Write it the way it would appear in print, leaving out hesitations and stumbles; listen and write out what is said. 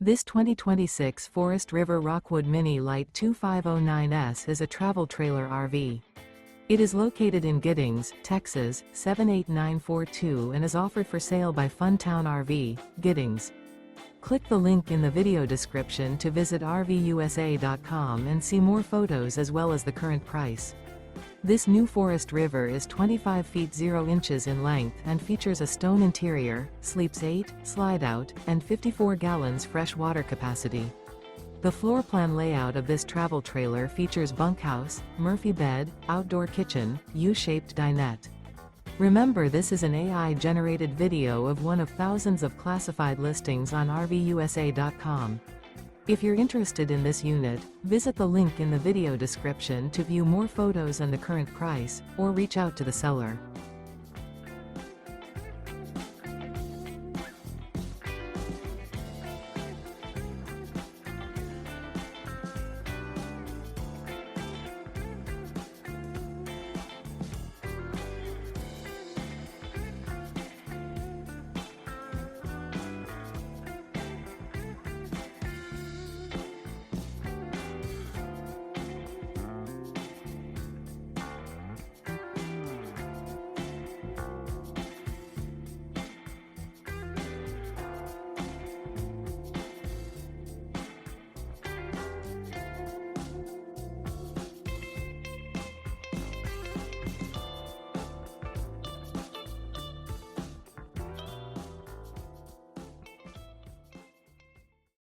This 2026 Forest River Rockwood Mini Lite 2509S is a travel trailer RV. It is located in Giddings, Texas, 78942 and is offered for sale by Funtown RV, Giddings. Click the link in the video description to visit RVUSA.com and see more photos as well as the current price. This new Forest River is 25 feet 0 inches in length and features a stone interior, sleeps 8, slide-out, and 54 gallons fresh water capacity. The floor plan layout of this travel trailer features bunkhouse, Murphy bed, outdoor kitchen, U-shaped dinette. Remember, this is an AI-generated video of one of thousands of classified listings on RVUSA.com. If you're interested in this unit, visit the link in the video description to view more photos and the current price, or reach out to the seller.